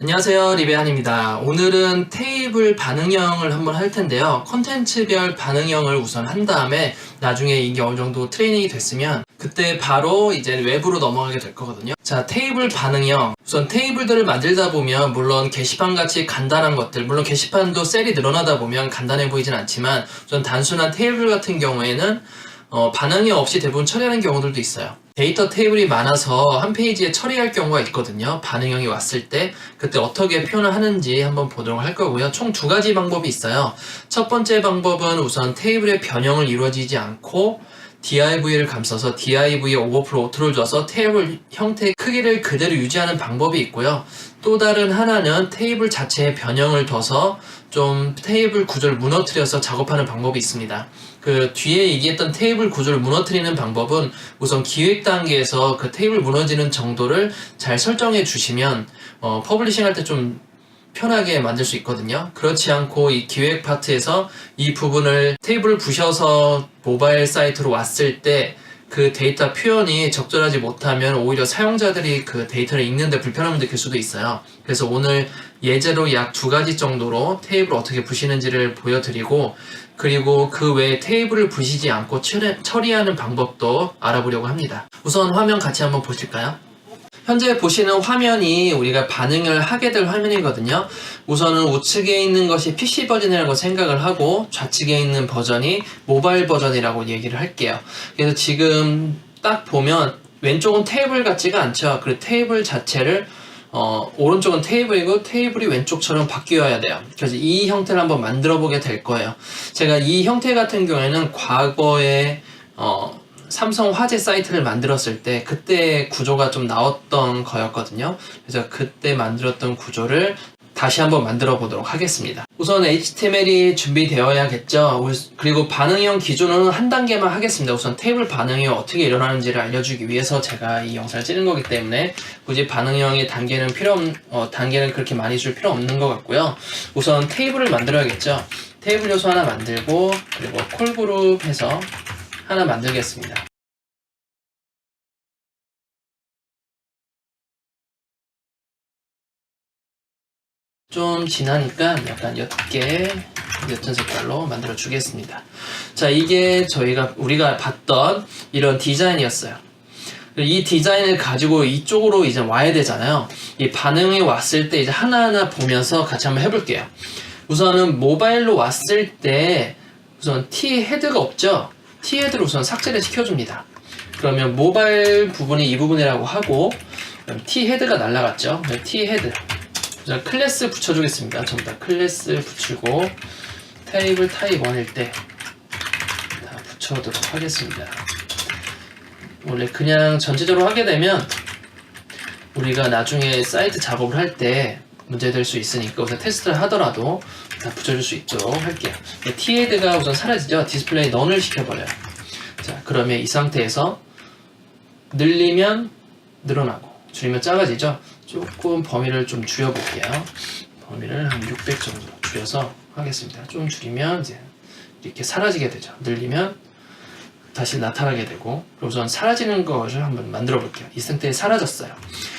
안녕하세요, 리베안입니다. 오늘은 테이블 반응형을 한번 할 텐데요. 콘텐츠별 반응형을 우선 한 다음에 나중에 이게 어느 정도 트레이닝이 됐으면 그때 바로 이제 외부로 넘어가게 될 거거든요. 자, 테이블 반응형. 우선 테이블들을 만들다 보면 물론 게시판 같이 간단한 것들, 물론 게시판도 셀이 늘어나다 보면 간단해 보이진 않지만 우선 단순한 테이블 같은 경우에는 반응이 없이 대부분 처리하는 경우들도 있어요. 데이터 테이블이 많아서 한 페이지에 처리할 경우가 있거든요. 반응형이 왔을 때 그때 어떻게 표현을 하는지 한번 보도록 할 거고요. 총 두 가지 방법이 있어요. 첫 번째 방법은 우선 테이블의 변형을 이루어지지 않고 div를 감싸서 div에 오버플로 오토를 줘서 테이블 형태의 크기를 그대로 유지하는 방법이 있고요. 또 다른 하나는 테이블 자체의 변형을 둬서 좀 테이블 구조를 무너뜨려서 작업하는 방법이 있습니다. 그 뒤에 얘기했던 테이블 구조를 무너뜨리는 방법은 우선 기획 단계에서 그 테이블 무너지는 정도를 잘 설정해 주시면 퍼블리싱 할 때 좀 편하게 만들 수 있거든요. 그렇지 않고 이 기획 파트에서 이 부분을 테이블을 부셔서 모바일 사이트로 왔을 때 그 데이터 표현이 적절하지 못하면 오히려 사용자들이 그 데이터를 읽는데 불편함을 느낄 수도 있어요. 그래서 오늘 예제로 약 두 가지 정도로 테이블을 어떻게 부시는지를 보여드리고 그리고 그 외에 테이블을 부시지 않고 처리하는 방법도 알아보려고 합니다. 우선 화면 같이 한번 보실까요? 현재 보시는 화면이 우리가 반응을 하게 될 화면이거든요. 우선은 우측에 있는 것이 PC 버전이라고 생각을 하고 좌측에 있는 버전이 모바일 버전이라고 얘기를 할게요. 그래서 지금 딱 보면 왼쪽은 테이블 같지가 않죠. 그리고 테이블 자체를 오른쪽은 테이블이고 테이블이 왼쪽처럼 바뀌어야 돼요. 그래서 이 형태를 한번 만들어 보게 될 거예요. 제가 이 형태 같은 경우에는 과거에 삼성 화재 사이트를 만들었을 때 그때 구조가 좀 나왔던 거였거든요. 그래서 그때 만들었던 구조를 다시 한번 만들어 보도록 하겠습니다. 우선 HTML이 준비되어야겠죠. 그리고 반응형 기준은 한 단계만 하겠습니다. 우선 테이블 반응이 어떻게 일어나는지를 알려주기 위해서 제가 이 영상을 찍은 거기 때문에 굳이 반응형의 단계는 단계는 그렇게 많이 줄 필요 없는 것 같고요. 우선 테이블을 만들어야겠죠. 테이블 요소 하나 만들고 그리고 콜그룹 해서 하나 만들겠습니다. 좀 진하니까 약간 옅은 색깔로 만들어 주겠습니다. 자, 이게 우리가 봤던 이런 디자인이었어요. 이 디자인을 가지고 이쪽으로 이제 와야 되잖아요. 이 반응이 왔을 때 이제 하나하나 보면서 같이 한번 해볼게요. 우선은 모바일로 왔을 때 우선 T 헤드가 없죠? T 헤드를 우선 삭제를 시켜줍니다. 그러면 모바일 부분이 이 부분이라고 하고 T 헤드가 날라갔죠? T 헤드. 자, 클래스 붙여주겠습니다. 전부 다 클래스 붙이고 테이블 타입 1일 때 다 붙여두도록 하겠습니다. 원래 그냥 전체적으로 하게 되면 우리가 나중에 사이트 작업을 할 때 문제될 수 있으니까 우선 테스트를 하더라도 다 붙여줄 수 있도록 할게요. T-헤드가 우선 사라지죠. 디스플레이 넌을 시켜버려요. 자, 그러면 이 상태에서 늘리면 늘어나고 줄이면 작아지죠. 조금 범위를 좀 줄여볼게요. 범위를 한 600 정도 줄여서 하겠습니다. 좀 줄이면 이제 이렇게 사라지게 되죠. 늘리면 다시 나타나게 되고 우선 사라지는 것을 한번 만들어 볼게요. 이 상태에 사라졌어요.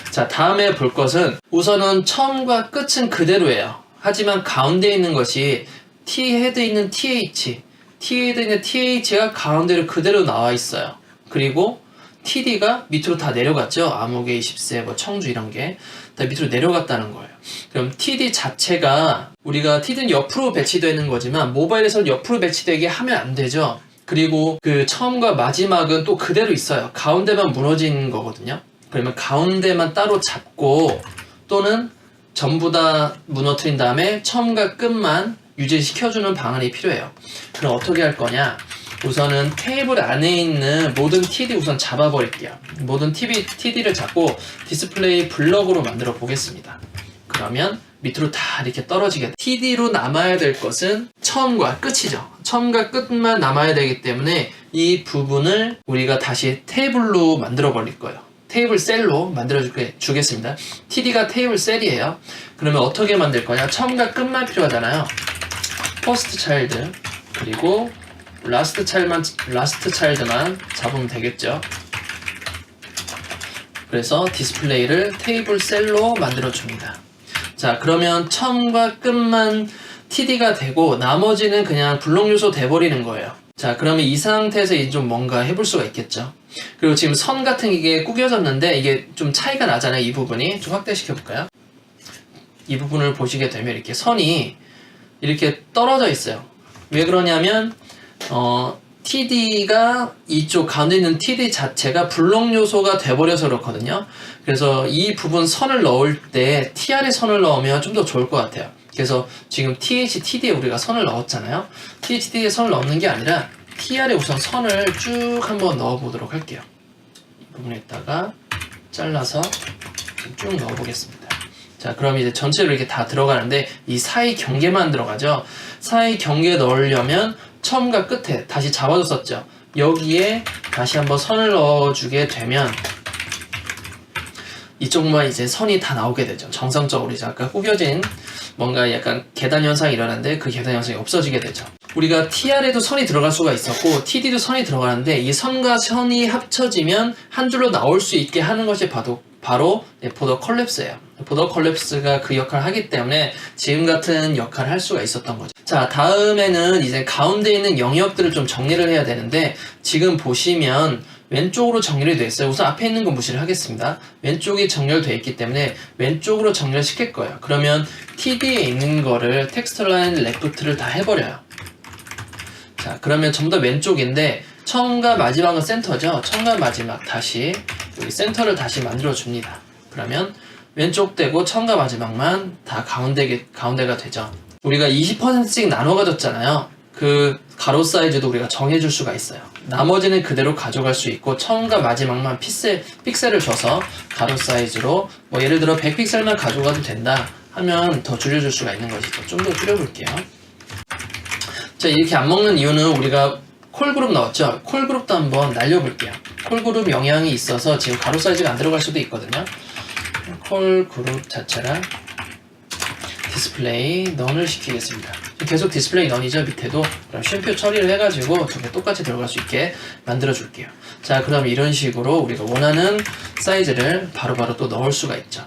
자, 다음에 볼 것은 우선은 처음과 끝은 그대로예요. 하지만 가운데 있는 것이 T 헤드 있는 TH, T 헤드 있는 TH가 가운데로 그대로 나와 있어요. 그리고 TD가 밑으로 다 내려갔죠. 암흑의 20세, 청주 이런 게 다 밑으로 내려갔다는 거예요. 그럼 TD 자체가 우리가 TD는 옆으로 배치되는 거지만 모바일에서는 옆으로 배치되게 하면 안 되죠. 그리고 그 처음과 마지막은 또 그대로 있어요. 가운데만 무너진 거거든요. 그러면 가운데만 따로 잡고 또는 전부 다 무너뜨린 다음에 처음과 끝만 유지시켜주는 방안이 필요해요. 그럼 어떻게 할 거냐? 우선은 테이블 안에 있는 모든 TD 우선 잡아버릴게요. 모든 TD를 잡고 디스플레이 블럭으로 만들어 보겠습니다. 그러면 밑으로 다 이렇게 떨어지게 돼요. TD로 남아야 될 것은 처음과 끝이죠. 처음과 끝만 남아야 되기 때문에 이 부분을 우리가 다시 테이블로 만들어 버릴 거예요. 테이블 셀로 만들어 주겠습니다. TD가 테이블 셀이에요. 그러면 어떻게 만들 거냐? 처음과 끝만 필요하잖아요. 퍼스트 차일드 그리고 라스트 차일드만 잡으면 되겠죠. 그래서 디스플레이를 테이블 셀로 만들어 줍니다. 자, 그러면 처음과 끝만 TD가 되고 나머지는 그냥 블록 요소 돼버리는 거예요. 자, 그러면 이 상태에서 이제 좀 뭔가 해볼 수가 있겠죠. 그리고 지금 선 같은 게 구겨졌는데 이게 좀 차이가 나잖아요. 이 부분이 좀 확대시켜 볼까요? 이 부분을 보시게 되면 이렇게 선이 이렇게 떨어져 있어요. 왜 그러냐면 TD가 이쪽 가운데 있는 TD 자체가 블록 요소가 돼버려서 그렇거든요. 그래서 이 부분 선을 넣을 때 TR에 선을 넣으면 좀 더 좋을 것 같아요. 그래서 지금 THTD에 우리가 선을 넣었잖아요. THTD에 선을 넣는 게 아니라 TR에 우선 선을 쭉 한번 넣어 보도록 할게요. 이 부분에다가 잘라서 쭉 넣어 보겠습니다. 자, 그럼 이제 전체로 이렇게 다 들어가는데 이 사이 경계만 들어가죠. 사이 경계 넣으려면 처음과 끝에 다시 잡아줬었죠. 여기에 다시 한번 선을 넣어주게 되면 이쪽만 이제 선이 다 나오게 되죠. 정상적으로 이제 아까 구겨진 뭔가 약간 계단 현상이 일어나는데 그 계단 현상이 없어지게 되죠. 우리가 TR에도 선이 들어갈 수가 있었고 TD도 선이 들어가는데 이 선과 선이 합쳐지면 한 줄로 나올 수 있게 하는 것이 바로 보더 컬랩스예요. 보더 컬랩스가 그 역할을 하기 때문에 지금 같은 역할을 할 수가 있었던 거죠. 자, 다음에는 이제 가운데 있는 영역들을 좀 정리를 해야 되는데 지금 보시면 왼쪽으로 정렬이 되어 있어요. 우선 앞에 있는 거 무시를 하겠습니다. 왼쪽이 정렬되어 있기 때문에 왼쪽으로 정렬시킬 거예요. 그러면 TD에 있는 거를 텍스트 라인 레프트를 다 해버려요. 자, 그러면 전부 다 왼쪽인데 처음과 마지막은 센터죠. 처음과 마지막 다시 여기 센터를 다시 만들어 줍니다. 그러면 왼쪽 되고 처음과 마지막만 다 가운데가 되죠. 우리가 20%씩 나눠 가졌잖아요. 그 가로 사이즈도 우리가 정해줄 수가 있어요. 나머지는 그대로 가져갈 수 있고 처음과 마지막만 픽셀을 줘서 가로 사이즈로 뭐 예를 들어 100픽셀만 가져가도 된다 하면 더 줄여줄 수가 있는 것이죠. 좀 더 줄여볼게요. 자, 이렇게 안 먹는 이유는 우리가 콜그룹 넣었죠. 콜그룹도 한번 날려볼게요. 콜그룹 영향이 있어서 지금 가로 사이즈가 안 들어갈 수도 있거든요. 콜그룹 자체랑 디스플레이 넌을 시키겠습니다. 계속 디스플레이 넌이죠. 밑에도 그럼 쉼표 처리를 해가지고 두 개 똑같이 들어갈 수 있게 만들어 줄게요. 자, 그럼 이런 식으로 우리가 원하는 사이즈를 바로바로 또 넣을 수가 있죠.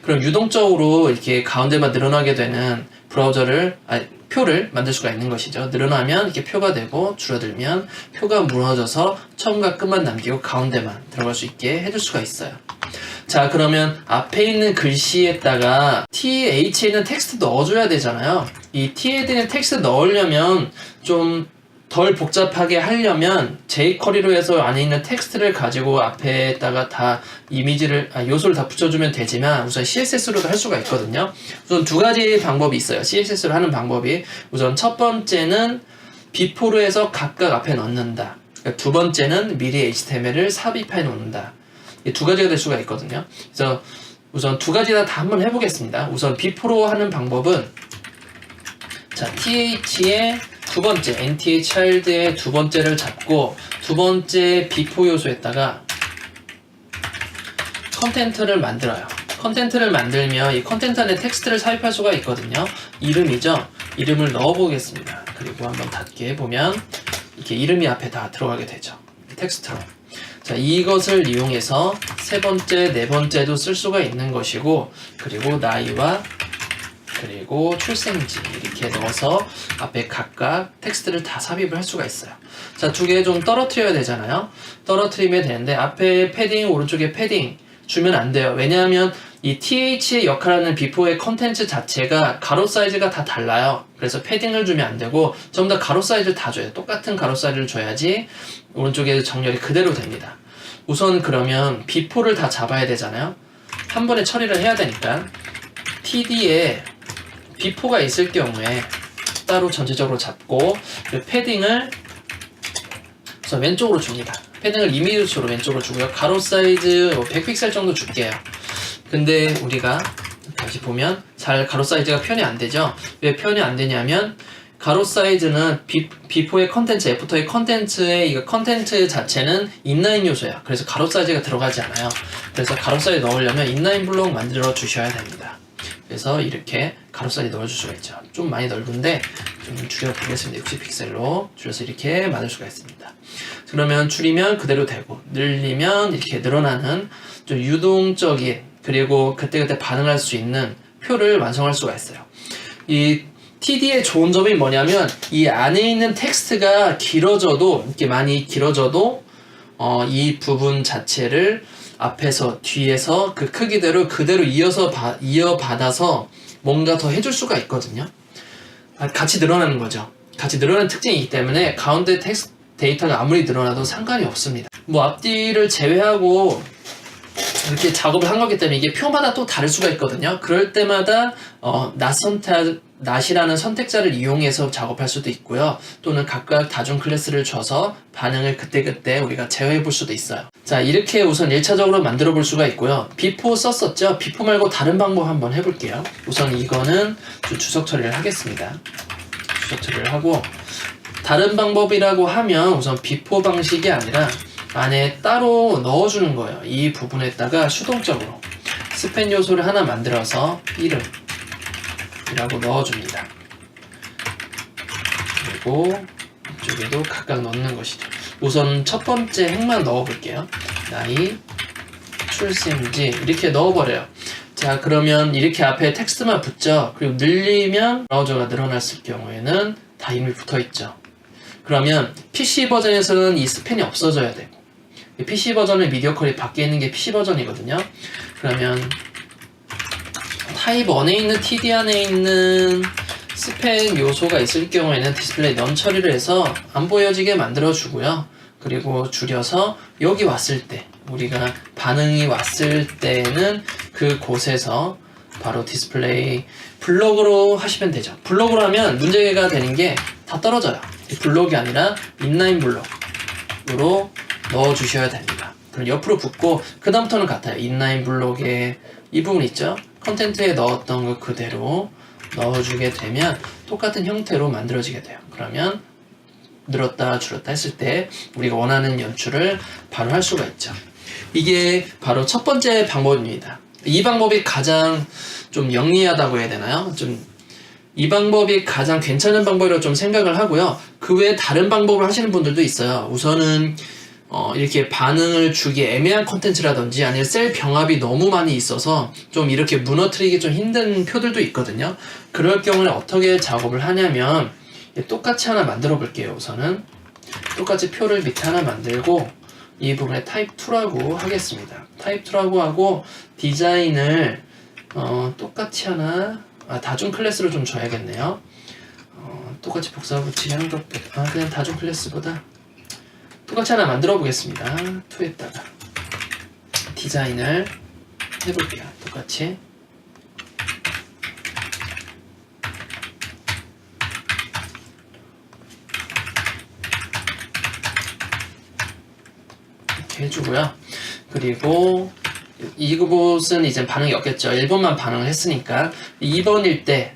그럼 유동적으로 이렇게 가운데만 늘어나게 되는 표를 만들 수가 있는 것이죠. 늘어나면 이렇게 표가 되고 줄어들면 표가 무너져서 처음과 끝만 남기고 가운데만 들어갈 수 있게 해줄 수가 있어요. 자, 그러면 앞에 있는 글씨에다가 TH에 있는 텍스트 넣어줘야 되잖아요. 이 T에 있는 텍스트 넣으려면 좀 덜 복잡하게 하려면 jQuery로 해서 안에 있는 텍스트를 가지고 앞에다가 다 요소를 다 붙여주면 되지만 우선 CSS로도 할 수가 있거든요. 우선 두 가지 방법이 있어요. CSS로 하는 방법이 우선 첫 번째는 before로 해서 각각 앞에 넣는다. 그러니까 두 번째는 미리 HTML을 삽입해 놓는다. 이 두 가지가 될 수가 있거든요. 그래서 우선 두 가지 다 한번 해보겠습니다. 우선 before로 하는 방법은 자, th의 두 번째, nth child의 두 번째를 잡고 두 번째 before 요소에다가 컨텐트를 만들어요. 컨텐트를 만들면 이 컨텐트 안에 텍스트를 삽입할 수가 있거든요. 이름이죠. 이름을 넣어보겠습니다. 그리고 한번 닫게 해보면 이렇게 이름이 앞에 다 들어가게 되죠. 텍스트로. 자, 이것을 이용해서 세 번째, 네 번째도 쓸 수가 있는 것이고 그리고 나이와 그리고 출생지 이렇게 넣어서 앞에 각각 텍스트를 다 삽입을 할 수가 있어요. 자, 두 개 좀 떨어뜨려야 되잖아요. 떨어뜨리면 되는데 앞에 패딩, 오른쪽에 패딩 주면 안 돼요. 왜냐하면 이 TH의 역할하는 before의 컨텐츠 자체가 가로 사이즈가 다 달라요. 그래서 패딩을 주면 안 되고 전부 다 가로 사이즈를 다 줘요. 똑같은 가로 사이즈를 줘야지 오른쪽에 정렬이 그대로 됩니다. 우선 그러면 before를 다 잡아야 되잖아요. 한 번에 처리를 해야 되니까 TD에 before가 있을 경우에 따로 전체적으로 잡고 패딩을 우선 왼쪽으로 줍니다. 패딩을 이미지로 왼쪽으로 주고요. 가로 사이즈 100픽셀 정도 줄게요. 근데 우리가 다시 보면 잘 가로 사이즈가 표현이 안 되죠. 왜 표현이 안 되냐면 가로 사이즈는 before의 컨텐츠, after의 컨텐츠의 이 컨텐츠 자체는 인라인 요소야. 그래서 가로 사이즈가 들어가지 않아요. 그래서 가로 사이즈 넣으려면 인라인 블록 만들어 주셔야 됩니다. 그래서 이렇게 가로 사이즈 넣어줄 수가 있죠. 좀 많이 넓은데 좀 줄여보겠습니다. 60픽셀로 줄여서 이렇게 만들 수가 있습니다. 그러면 줄이면 그대로 되고 늘리면 이렇게 늘어나는 좀 유동적인 그리고 그때그때 반응할 수 있는 표를 완성할 수가 있어요. 이 TD의 좋은 점이 뭐냐면 이 안에 있는 텍스트가 길어져도 이렇게 많이 길어져도 이 부분 자체를 앞에서 뒤에서 그 크기대로 그대로 이어받아서 뭔가 더 해줄 수가 있거든요. 같이 늘어나는 거죠. 같이 늘어나는 특징이 있기 때문에 가운데 텍스트 데이터가 아무리 늘어나도 상관이 없습니다. 뭐 앞뒤를 제외하고 이렇게 작업을 한 거기 때문에 이게 표마다 또 다를 수가 있거든요. 그럴 때마다 낫이라는 선택자를 이용해서 작업할 수도 있고요. 또는 각각 다중 클래스를 줘서 반응을 그때그때 우리가 제어해 볼 수도 있어요. 자, 이렇게 우선 1차적으로 만들어 볼 수가 있고요. 비포 썼었죠? 비포 말고 다른 방법 한번 해볼게요. 우선 이거는 주석 처리를 하겠습니다. 주석 처리를 하고, 다른 방법이라고 하면 우선 비포 방식이 아니라 안에 따로 넣어주는 거예요. 이 부분에다가 수동적으로 스팬 요소를 하나 만들어서 이름이라고 넣어줍니다. 그리고 이쪽에도 각각 넣는 것이죠. 우선 첫 번째 행만 넣어볼게요. 나이, 출생지 이렇게 넣어버려요. 자, 그러면 이렇게 앞에 텍스트만 붙죠. 그리고 늘리면 브라우저가 늘어났을 경우에는 다 이미 붙어있죠. 그러면 PC 버전에서는 이 스팬이 없어져야 되고, PC 버전의 미디어 컬이 밖에 있는 게 PC 버전이거든요. 그러면 타입 1에 있는 TD 안에 있는 스팬 요소가 있을 경우에는 디스플레이 넌 처리를 해서 안 보여지게 만들어 주고요. 그리고 줄여서 여기 왔을 때, 우리가 반응이 왔을 때는 그곳에서 바로 디스플레이 블록으로 하시면 되죠. 블록으로 하면 문제가 되는 게 다 떨어져요. 블록이 아니라 인라인 블록으로 넣어 주셔야 됩니다. 그럼 옆으로 붙고, 그 다음부터는 같아요. 인라인 블록에 이 부분 있죠? 컨텐츠에 넣었던 거 그대로 넣어주게 되면 똑같은 형태로 만들어지게 돼요. 그러면 늘었다 줄었다 했을 때 우리가 원하는 연출을 바로 할 수가 있죠. 이게 바로 첫 번째 방법입니다. 이 방법이 가장 좀 영리하다고 해야 되나요? 이 방법이 가장 괜찮은 방법이라고 좀 생각을 하고요. 그 외에 다른 방법을 하시는 분들도 있어요. 우선은 이렇게 반응을 주기 애매한 콘텐츠라든지 아니면 셀 병합이 너무 많이 있어서 좀 이렇게 무너뜨리기 좀 힘든 표들도 있거든요. 그럴 경우에 어떻게 작업을 하냐면 똑같이 하나 만들어 볼게요. 우선은 똑같이 표를 밑에 하나 만들고 이 부분에 타입 2라고 하겠습니다. 타입 2라고 하고 디자인을 똑같이 하나 다중 클래스로 좀 줘야겠네요. 똑같이 복사 붙이기 하는 것보다 그냥 다중 클래스보다 똑같이 하나 만들어 보겠습니다. 2에다가 디자인을 해볼게요. 똑같이 이렇게 해주고요. 그리고 이곳은 이제 반응이 없겠죠. 1번만 반응을 했으니까 2번일 때,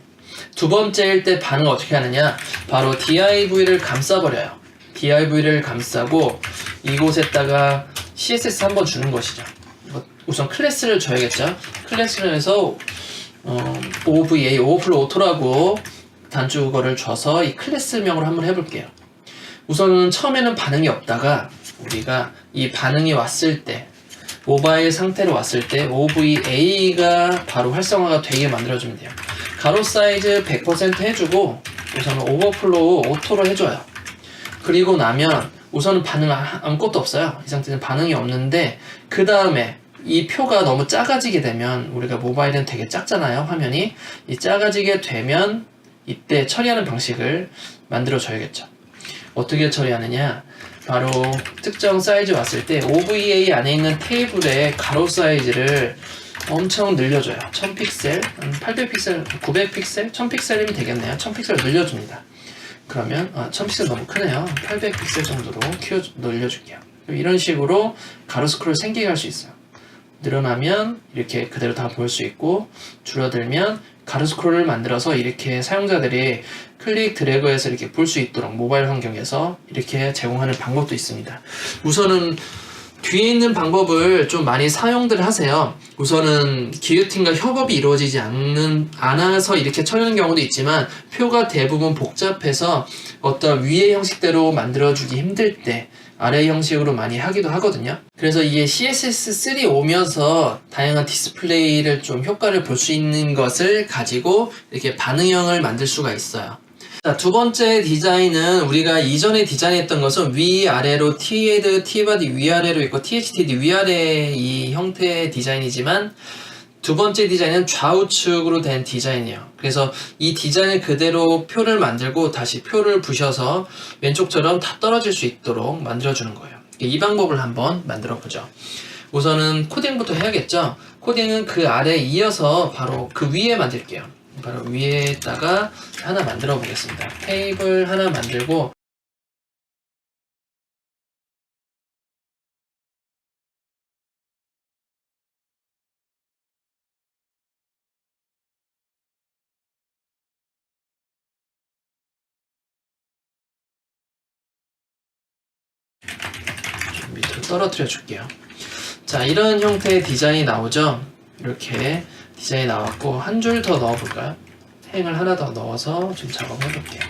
두 번째일 때 반응을 어떻게 하느냐, 바로 div를 감싸버려요. div를 감싸고 이곳에다가 css 한번 주는 것이죠. 우선 클래스를 줘야겠죠. 클래스를 해서 OVA, 오버플로우 오토라고 단축어를 줘서 이 클래스명으로 한번 해볼게요. 우선은 처음에는 반응이 없다가 우리가 이 반응이 왔을 때, 모바일 상태로 왔을 때 OVA가 바로 활성화가 되게 만들어주면 돼요. 가로 사이즈 100% 해주고 우선은 오버플로우 오토로 해줘요. 그리고 나면 우선은 반응 아무것도 없어요. 이 상태는 반응이 없는데, 그 다음에 이 표가 너무 작아지게 되면, 우리가 모바일은 되게 작잖아요, 화면이. 이 작아지게 되면 이때 처리하는 방식을 만들어 줘야겠죠. 어떻게 처리하느냐, 바로 특정 사이즈 왔을 때 OVA 안에 있는 테이블의 가로 사이즈를 엄청 늘려줘요. 1000픽셀, 800픽셀, 900픽셀, 1000픽셀이면 되겠네요. 1000픽셀을 늘려줍니다. 그러면 1000픽셀 너무 크네요. 800픽셀 정도로 늘려줄게요. 이런 식으로 가로 스크롤 생기게 할 수 있어요. 늘어나면 이렇게 그대로 다 볼 수 있고, 줄어들면 가로 스크롤을 만들어서 이렇게 사용자들이 클릭 드래그해서 이렇게 볼 수 있도록 모바일 환경에서 이렇게 제공하는 방법도 있습니다. 우선은 뒤에 있는 방법을 좀 많이 사용들 하세요. 우선은 기획팀과 협업이 이루어지지 않아서 이렇게 처리하는 경우도 있지만, 표가 대부분 복잡해서 어떤 위의 형식대로 만들어주기 힘들 때, 아래 형식으로 많이 하기도 하거든요. 그래서 이게 CSS3 오면서 다양한 디스플레이를 좀 효과를 볼 수 있는 것을 가지고 이렇게 반응형을 만들 수가 있어요. 자, 두 번째 디자인은 우리가 이전에 디자인했던 것은 위아래로 T-헤드, T-바디 위아래로 있고 THTD 위아래 이 형태의 디자인이지만 두 번째 디자인은 좌우측으로 된 디자인이에요. 그래서 이 디자인을 그대로 표를 만들고 다시 표를 부셔서 왼쪽처럼 다 떨어질 수 있도록 만들어주는 거예요. 이 방법을 한번 만들어 보죠. 우선은 코딩부터 해야겠죠. 코딩은 그 아래에 이어서 바로 그 위에 만들게요. 바로 위에다가 하나 만들어 보겠습니다. 테이블 하나 만들고 좀 밑으로 떨어뜨려 줄게요. 자, 이런 형태의 디자인이 나오죠. 이렇게 디자인이 나왔고 한 줄 더 넣어 볼까요? 행을 하나 더 넣어서 좀 작업해 볼게요.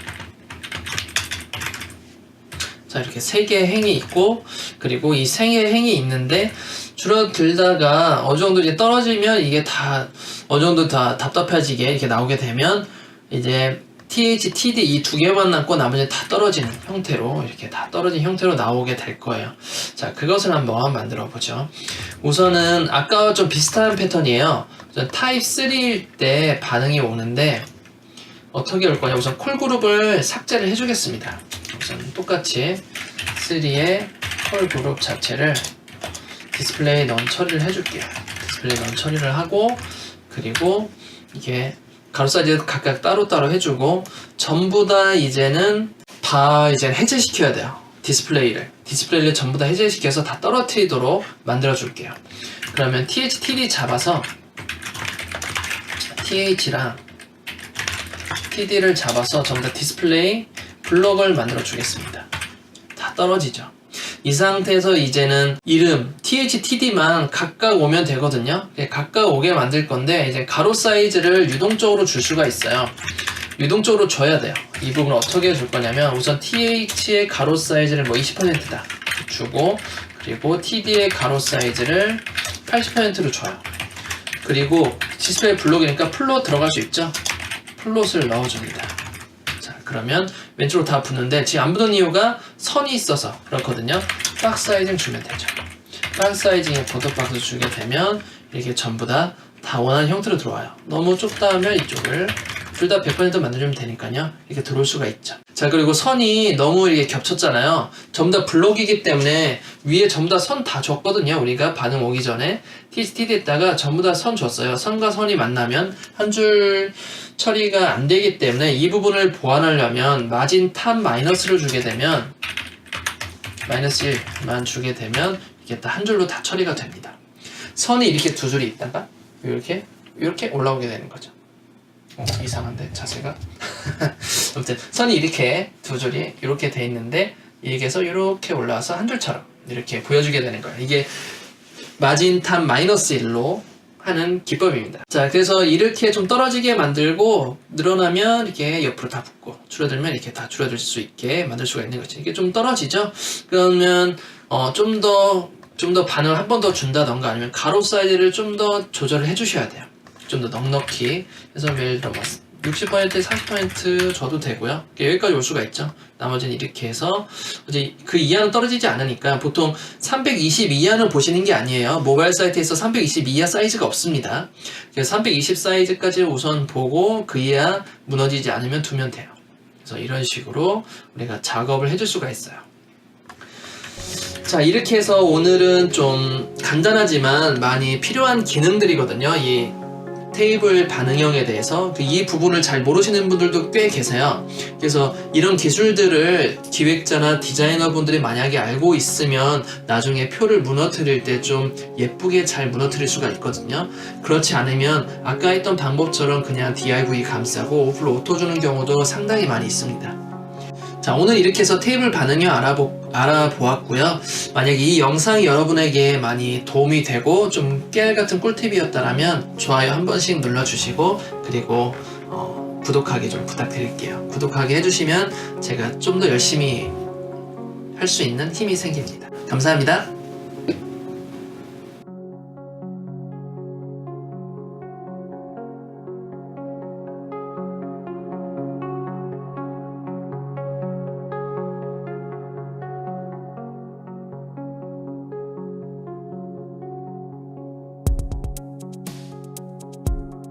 자, 이렇게 3개의 행이 있고 그리고 이 3개의 행이 있는데 줄어들다가 어느 정도 이제 떨어지면 이게 다 어느 정도 다 답답해지게 이렇게 나오게 되면 이제 TH, TD 이 2개만 남고 나머지 다 떨어지는 형태로 이렇게 다 떨어진 형태로 나오게 될 거예요. 자, 그것을 한번 만들어 보죠. 우선은 아까와 좀 비슷한 패턴이에요. 타입 3일 때 반응이 오는데 어떻게 올 거냐. 우선 콜 그룹을 삭제를 해주겠습니다. 우선 똑같이 3의 콜 그룹 자체를 디스플레이 넌 처리를 해줄게요. 디스플레이 넌 처리를 하고 그리고 이게 가로 사이즈 각각 따로따로 해주고 전부 다 이제는 이제 해제시켜야 돼요. 디스플레이를 전부 다 해제시켜서 다 떨어뜨리도록 만들어 줄게요. 그러면 THTD 잡아서 TH랑 TD를 잡아서 전부 다 디스플레이 블록을 만들어 주겠습니다. 다 떨어지죠. 이 상태에서 이제는 이름 THTD만 각각 오면 되거든요. 각각 오게 만들 건데 이제 가로 사이즈를 유동적으로 줄 수가 있어요. 유동적으로 줘야 돼요. 이 부분을 어떻게 줄 거냐면 우선 TH의 가로 사이즈를 뭐 20%다 주고 그리고 TD의 가로 사이즈를 80%로 줘요. 그리고 디스플레이 블록이니까 플롯 들어갈 수 있죠. 플롯을 넣어줍니다. 자, 그러면 왼쪽으로 다 붙는데 지금 안 붙는 이유가 선이 있어서 그렇거든요. 박스 사이징 주면 되죠. 박스 사이징에 보드박스 주게 되면 이렇게 전부 다 원하는 형태로 들어와요. 너무 좁다 하면 이쪽을 둘 다 100% 만들면 되니까요. 이렇게 들어올 수가 있죠. 자, 그리고 선이 너무 이렇게 겹쳤잖아요. 전부 다 블록이기 때문에 위에 전부 다 선 다 줬거든요. 우리가 반응 오기 전에 TD에다가 전부 다 선 줬어요. 선과 선이 만나면 한 줄 처리가 안 되기 때문에 이 부분을 보완하려면 마진 탑 마이너스를 주게 되면 마이너스 1만 주게 되면 이게 다 한 줄로 다 처리가 됩니다. 선이 이렇게 두 줄이 있다가 이렇게 올라오게 되는 거죠. 이상한데 자세가 아무튼 선이 이렇게 두 줄이 이렇게 돼 있는데 여기에서 이렇게 올라와서 한 줄처럼 이렇게 보여주게 되는 거예요. 이게 마진 탑 마이너스 1로 하는 기법입니다. 자, 그래서 이렇게 좀 떨어지게 만들고 늘어나면 이렇게 옆으로 다 붙고 줄어들면 이렇게 다 줄어들 수 있게 만들 수가 있는 거죠. 이게 좀 떨어지죠. 그러면 좀 더 반응을 한 번 더 준다던가 아니면 가로 사이즈를 좀 더 조절을 해주셔야 돼요. 좀 더 넉넉히 해서 예를 들어 60% 40% 줘도 되고요. 여기까지 올 수가 있죠. 나머지는 이렇게 해서 이제 그 이하는 떨어지지 않으니까 보통 320 이하는 보시는 게 아니에요. 모바일 사이트에서 320 이하 사이즈가 없습니다. 그래서 320 사이즈까지 우선 보고 그 이하 무너지지 않으면 두면 돼요. 그래서 이런 식으로 우리가 작업을 해줄 수가 있어요. 자, 이렇게 해서 오늘은 좀 간단하지만 많이 필요한 기능들이거든요. 이 테이블 반응형에 대해서 이 부분을 잘 모르시는 분들도 꽤 계세요. 그래서 이런 기술들을 기획자나 디자이너 분들이 만약에 알고 있으면 나중에 표를 무너뜨릴 때 좀 예쁘게 잘 무너뜨릴 수가 있거든요. 그렇지 않으면 아까 했던 방법처럼 그냥 DIV 감싸고 오플로 오토 주는 경우도 상당히 많이 있습니다. 자, 오늘 이렇게 해서 테이블 반응형 알아보았고요. 만약에 이 영상이 여러분에게 많이 도움이 되고 좀 깨알같은 꿀팁이었다면 좋아요 한 번씩 눌러주시고 그리고 구독하기 좀 부탁드릴게요. 구독하기 해주시면 제가 좀 더 열심히 할 수 있는 힘이 생깁니다. 감사합니다.